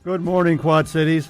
Good morning, Quad Cities.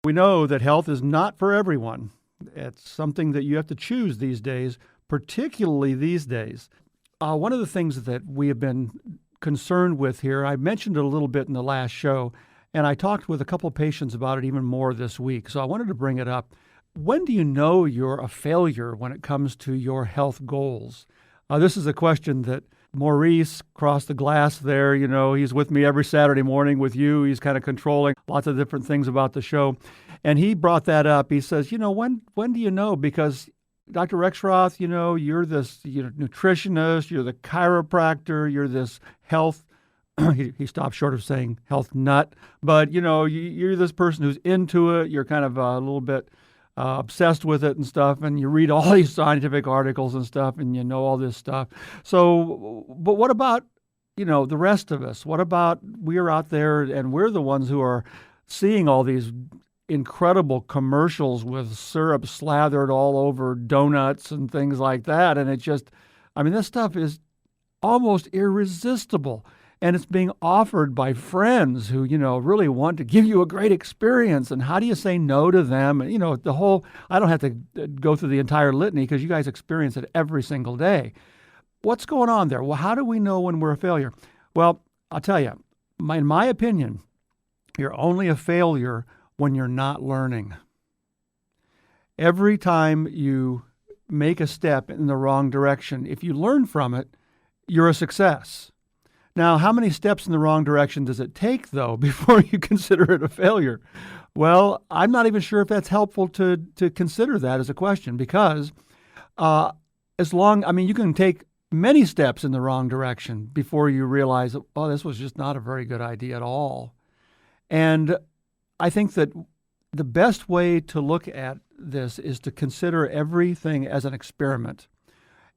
We know that health is not for everyone. It's something that you have to choose these days, particularly these days. One of the things that we have been concerned with here, I mentioned it a little bit in the last show, and I talked with a couple of patients about it even more this week, so I wanted to bring it up. When do you know you're a failure when it comes to your health goals? This is a question that Maurice across the glass there, he's with me every Saturday morning with you. He's kind of controlling lots of different things about the show. And he brought that up. He says, when do you know? Because Dr. Rexroth, you're this nutritionist, you're the chiropractor, you're this health, he stopped short of saying health nut, but, you're this person who's into it. You're kind of a little bit obsessed with it and stuff, and you read all these scientific articles and stuff, and you know all this stuff. So, but what about, the rest of us? What about we're out there and we're the ones who are seeing all these incredible commercials with syrup slathered all over donuts and things like that, and this stuff is almost irresistible. And it's being offered by friends who, really want to give you a great experience. And how do you say no to them? And, I don't have to go through the entire litany because you guys experience it every single day. What's going on there? Well, how do we know when we're a failure? Well, I'll tell you, in my opinion, you're only a failure when you're not learning. Every time you make a step in the wrong direction, if you learn from it, you're a success. Now, how many steps in the wrong direction does it take, though, before you consider it a failure? Well, I'm not even sure if that's helpful to consider that as a question, because you can take many steps in the wrong direction before you realize, this was just not a very good idea at all. And I think that the best way to look at this is to consider everything as an experiment.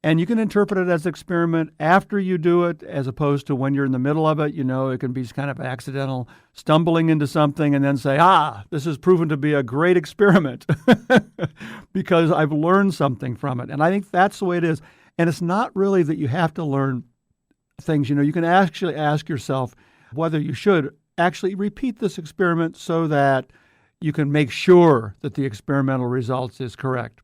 And you can interpret it as an experiment after you do it, as opposed to when you're in the middle of it. It can be kind of accidental stumbling into something and then say, this has proven to be a great experiment because I've learned something from it. And I think that's the way it is. And it's not really that you have to learn things. You can actually ask yourself whether you should actually repeat this experiment so that you can make sure that the experimental results is correct.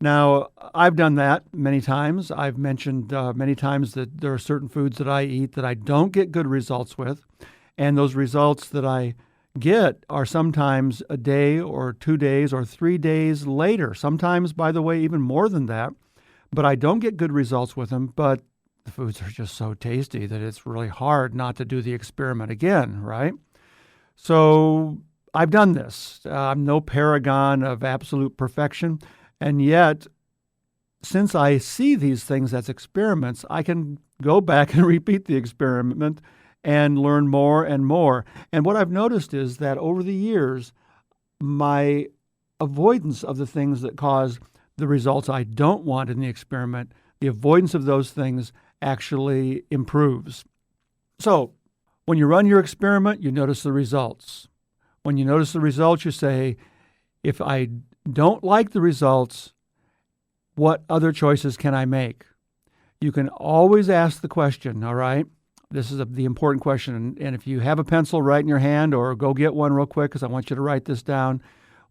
Now, I've done that many times. I've mentioned many times that there are certain foods that I eat that I don't get good results with. And those results that I get are sometimes a day or 2 days or 3 days later. Sometimes, by the way, even more than that. But I don't get good results with them. But the foods are just so tasty that it's really hard not to do the experiment again, right? So I've done this. I'm no paragon of absolute perfection. And yet, since I see these things as experiments, I can go back and repeat the experiment and learn more and more. And what I've noticed is that over the years, my avoidance of the things that cause the results I don't want in the experiment, the avoidance of those things actually improves. So, when you run your experiment, you notice the results. When you notice the results, you say, if I don't like the results, what other choices can I make? You can always ask the question, all right? This is the important question. And if you have a pencil, write in your hand or go get one real quick because I want you to write this down.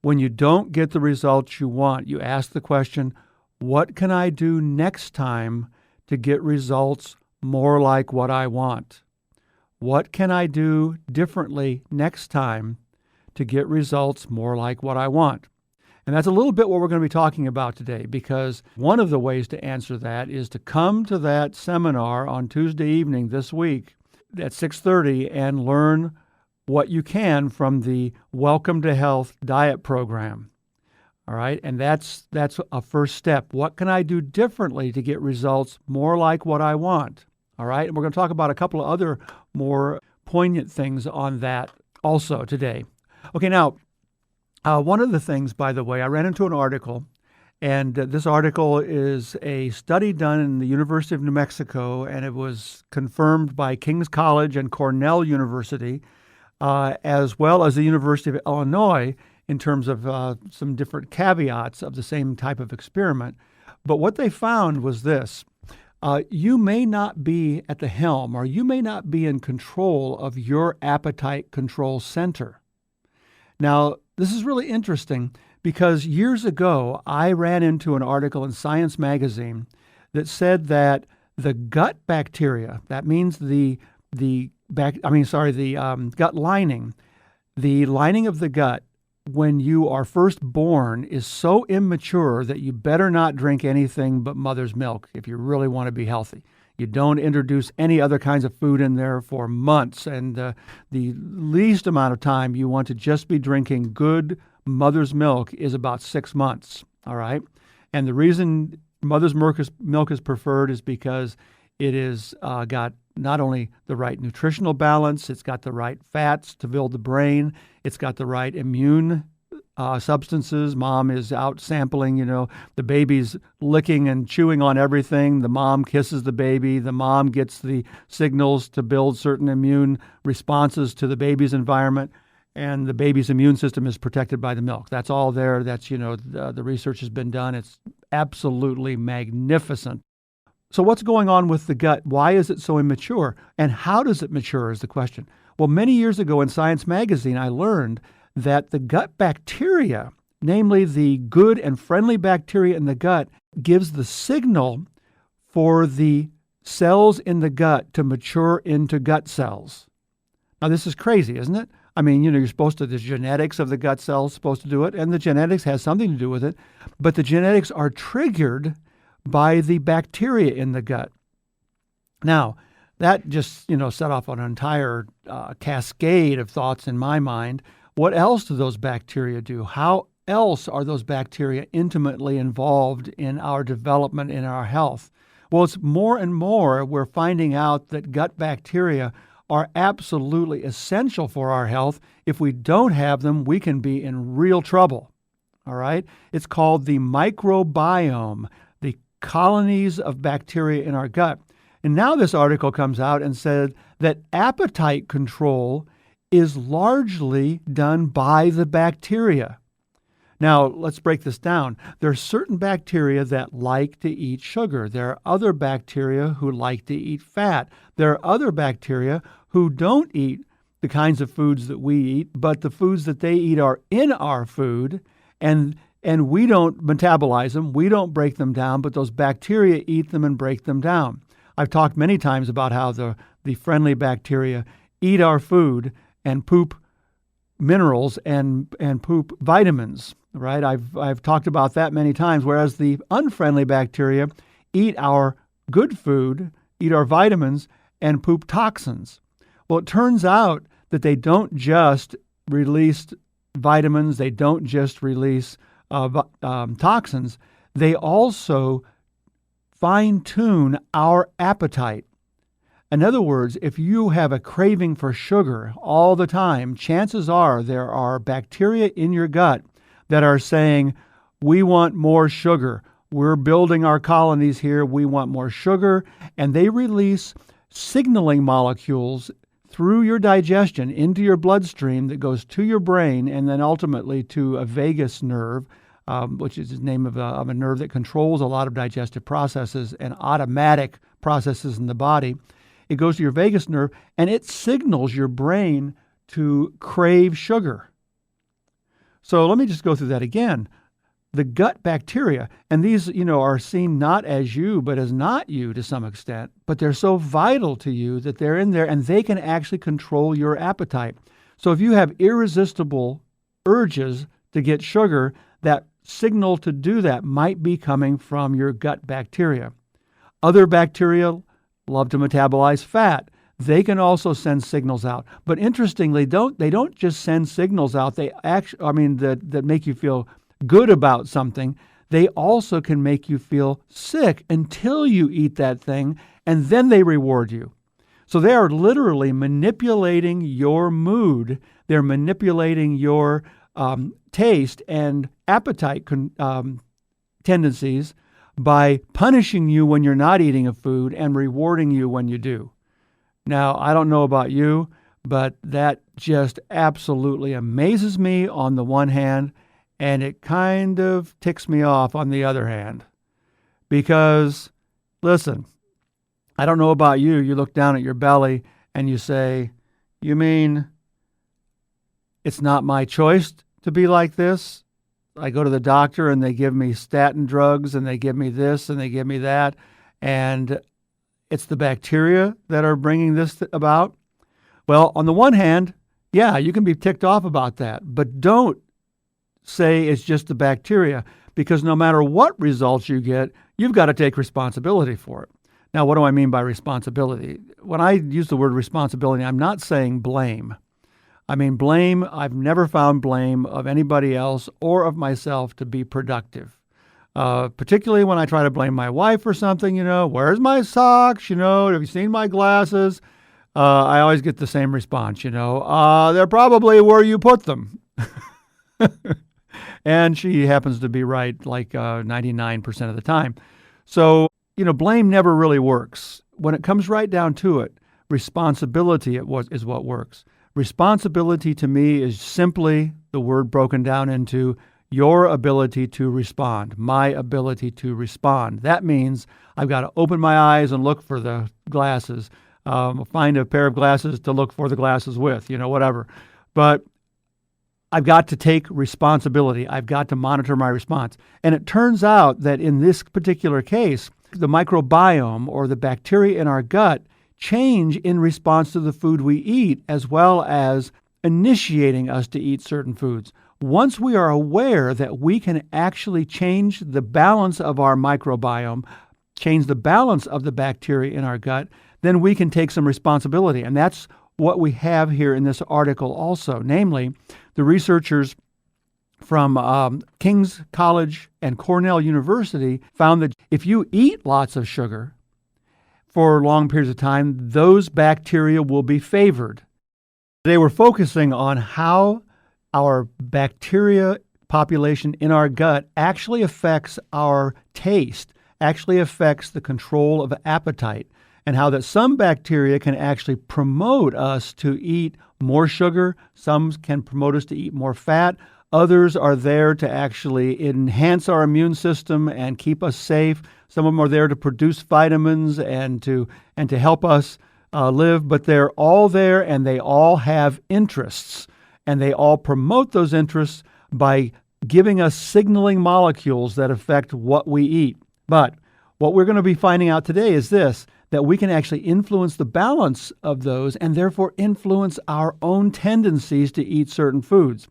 When you don't get the results you want, you ask the question, what can I do next time to get results more like what I want? What can I do differently next time to get results more like what I want? And that's a little bit what we're going to be talking about today, because one of the ways to answer that is to come to that seminar on Tuesday evening this week at 6:30 and learn what you can from the Welcome to Health diet program. All right, and that's a first step. What can I do differently to get results more like what I want? All right, and we're going to talk about a couple of other more poignant things on that also today. Okay, now, one of the things, by the way, I ran into an article, and this article is a study done in the University of New Mexico, and it was confirmed by King's College and Cornell University, as well as the University of Illinois, in terms of some different caveats of the same type of experiment. But what they found was this. You may not be at the helm, or you may not be in control of your appetite control center. Now, this is really interesting because years ago, I ran into an article in Science magazine that said that the gut bacteria, that means gut lining, the lining of the gut when you are first born is so immature that you better not drink anything but mother's milk if you really want to be healthy. You don't introduce any other kinds of food in there for months, and the least amount of time you want to just be drinking good mother's milk is about 6 months, all right? And the reason mother's milk is preferred is because it is got not only the right nutritional balance, it's got the right fats to build the brain, it's got the right immune substances. Mom is out sampling, the baby's licking and chewing on everything. The mom kisses the baby. The mom gets the signals to build certain immune responses to the baby's environment. And the baby's immune system is protected by the milk. That's all there. That's, the research has been done. It's absolutely magnificent. So what's going on with the gut? Why is it so immature? And how does it mature is the question. Well, many years ago in Science magazine, I learned that the gut bacteria, namely the good and friendly bacteria in the gut, gives the signal for the cells in the gut to mature into gut cells. Now, this is crazy, isn't it? I mean, you're supposed to, the genetics of the gut cells supposed to do it, and the genetics has something to do with it, but the genetics are triggered by the bacteria in the gut. Now, that just, set off an entire cascade of thoughts in my mind. What else do those bacteria do? How else are those bacteria intimately involved in our development, in our health? Well, it's more and more we're finding out that gut bacteria are absolutely essential for our health. If we don't have them, we can be in real trouble. All right? It's called the microbiome, the colonies of bacteria in our gut. And now this article comes out and said that appetite control is largely done by the bacteria. Now, let's break this down. There are certain bacteria that like to eat sugar. There are other bacteria who like to eat fat. There are other bacteria who don't eat the kinds of foods that we eat, but the foods that they eat are in our food, and we don't metabolize them. We don't break them down, but those bacteria eat them and break them down. I've talked many times about how the friendly bacteria eat our food and poop minerals and poop vitamins, right? I've talked about that many times, whereas the unfriendly bacteria eat our good food, eat our vitamins, and poop toxins. Well, it turns out that they don't just release vitamins, they don't just release toxins, they also fine-tune our appetite. In other words, if you have a craving for sugar all the time, chances are there are bacteria in your gut that are saying, we want more sugar. We're building our colonies here. We want more sugar. And they release signaling molecules through your digestion into your bloodstream that goes to your brain and then ultimately to a vagus nerve, which is the name of a nerve that controls a lot of digestive processes and automatic processes in the body. It goes to your vagus nerve, and it signals your brain to crave sugar. So let me just go through that again. The gut bacteria, and these, are seen not as you, but as not you to some extent, but they're so vital to you that they're in there, and they can actually control your appetite. So if you have irresistible urges to get sugar, that signal to do that might be coming from your gut bacteria. Other bacteria love to metabolize fat. They can also send signals out. But interestingly, they don't just send signals out. They that make you feel good about something. They also can make you feel sick until you eat that thing, and then they reward you. So they are literally manipulating your mood. They're manipulating your taste and appetite tendencies by punishing you when you're not eating a food and rewarding you when you do. Now, I don't know about you, but that just absolutely amazes me on the one hand, and it kind of ticks me off on the other hand. Because, listen, I don't know about you. You look down at your belly and you say, you mean It's not my choice to be like this. I go to the doctor and they give me statin drugs and they give me this and they give me that. And it's the bacteria that are bringing this about. Well, on the one hand, yeah, you can be ticked off about that, but don't say it's just the bacteria, because no matter what results you get, you've got to take responsibility for it. Now, what do I mean by responsibility? When I use the word responsibility, I'm not saying blame. I mean, blame, I've never found blame of anybody else or of myself to be productive. Particularly when I try to blame my wife for something, where's my socks? Have you seen my glasses? I always get the same response, they're probably where you put them. And she happens to be right like 99% of the time. So, blame never really works. When it comes right down to it, responsibility is what works. Responsibility to me is simply the word broken down into your ability to respond, my ability to respond. That means I've got to open my eyes and look for the glasses, find a pair of glasses to look for the glasses with, whatever. But I've got to take responsibility. I've got to monitor my response. And it turns out that in this particular case, the microbiome or the bacteria in our gut change in response to the food we eat, as well as initiating us to eat certain foods. Once we are aware that we can actually change the balance of our microbiome, change the balance of the bacteria in our gut, then we can take some responsibility. And that's what we have here in this article also. Namely, the researchers from King's College and Cornell University found that if you eat lots of sugar for long periods of time, those bacteria will be favored. They were focusing on how our bacteria population in our gut actually affects our taste, actually affects the control of appetite, and how that some bacteria can actually promote us to eat more sugar, some can promote us to eat more fat, others are there to actually enhance our immune system and keep us safe. Some of them are there to produce vitamins and to help us live, but they're all there and they all have interests, and they all promote those interests by giving us signaling molecules that affect what we eat. But what we're going to be finding out today is this, that we can actually influence the balance of those and therefore influence our own tendencies to eat certain foods.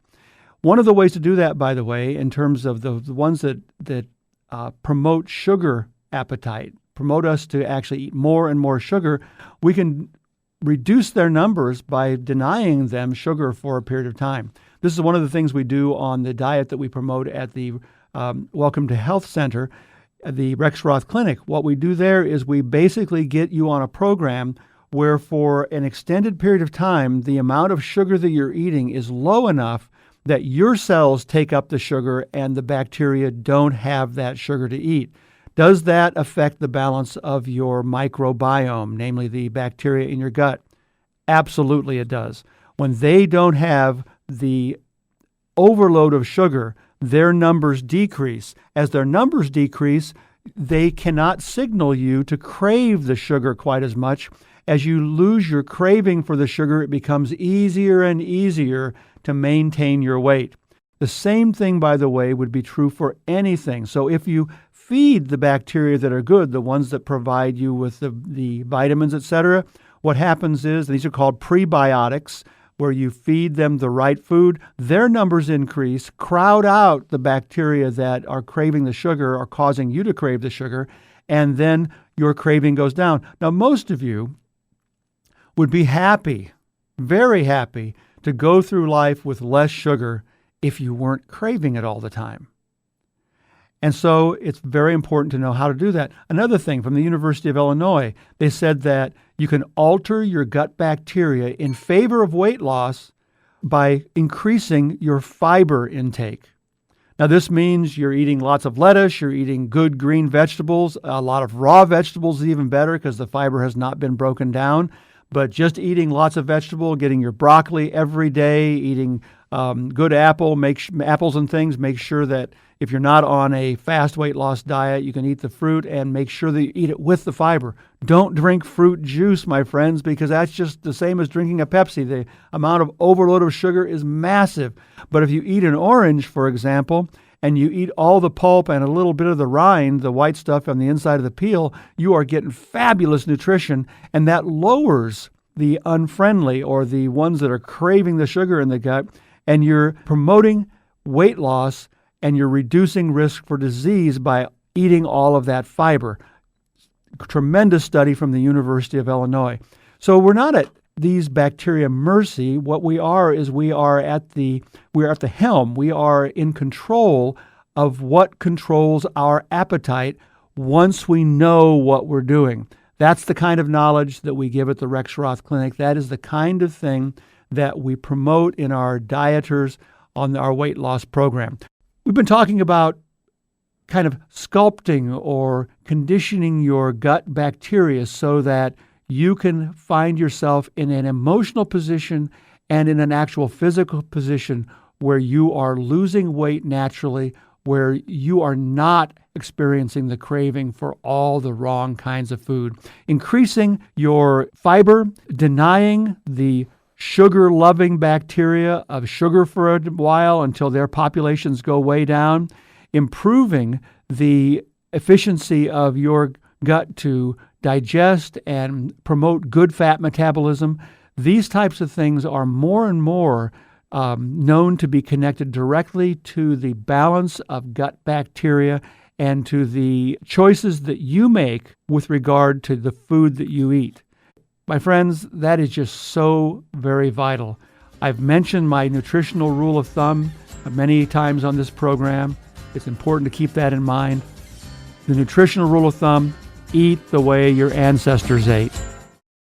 One of the ways to do that, by the way, in terms of the ones that promote sugar appetite, promote us to actually eat more and more sugar, we can reduce their numbers by denying them sugar for a period of time. This is one of the things we do on the diet that we promote at the Welcome to Health Center, the Rexroth Clinic. What we do there is we basically get you on a program where for an extended period of time, the amount of sugar that you're eating is low enough that your cells take up the sugar and the bacteria don't have that sugar to eat. Does that affect the balance of your microbiome, namely the bacteria in your gut? Absolutely it does. When they don't have the overload of sugar, their numbers decrease. As their numbers decrease, they cannot signal you to crave the sugar quite as much. As you lose your craving for the sugar, it becomes easier and easier to maintain your weight. The same thing, by the way, would be true for anything. So if you feed the bacteria that are good, the ones that provide you with the vitamins, etc., what happens is, these are called prebiotics, where you feed them the right food, their numbers increase, crowd out the bacteria that are craving the sugar or causing you to crave the sugar, and then your craving goes down. Now, most of you would be happy, very happy, to go through life with less sugar if you weren't craving it all the time. And so it's very important to know how to do that. Another thing from the University of Illinois, they said that you can alter your gut bacteria in favor of weight loss by increasing your fiber intake. Now, this means you're eating lots of lettuce, you're eating good green vegetables, a lot of raw vegetables is even better because the fiber has not been broken down. But just eating lots of vegetable, getting your broccoli every day, eating good apple, apples and things. Make sure that if you're not on a fast weight loss diet, you can eat the fruit, and make sure that you eat it with the fiber. Don't drink fruit juice, my friends, because that's just the same as drinking a Pepsi. The amount of overload of sugar is massive. But if you eat an orange, for example, and you eat all the pulp and a little bit of the rind, the white stuff on the inside of the peel, you are getting fabulous nutrition, and that lowers the unfriendly or the ones that are craving the sugar in the gut, and you're promoting weight loss and you're reducing risk for disease by eating all of that fiber. Tremendous study from the University of Illinois. So we're not at these bacteria mercy. What we are is we're at the helm. We are in control of what controls our appetite once we know what we're doing. That's the kind of knowledge that we give at the Rexroth Clinic. That is the kind of thing that we promote in our dieters on our weight loss program. We've been talking about kind of sculpting or conditioning your gut bacteria so that you can find yourself in an emotional position and in an actual physical position where you are losing weight naturally, where you are not experiencing the craving for all the wrong kinds of food. Increasing your fiber, denying the sugar-loving bacteria of sugar for a while until their populations go way down, improving the efficiency of your gut to digest and promote good fat metabolism. These types of things are more and more known to be connected directly to the balance of gut bacteria and to the choices that you make with regard to the food that you eat. My friends, that is just so very vital. I've mentioned my nutritional rule of thumb many times on this program. It's important to keep that in mind. The nutritional rule of thumb: eat the way your ancestors ate.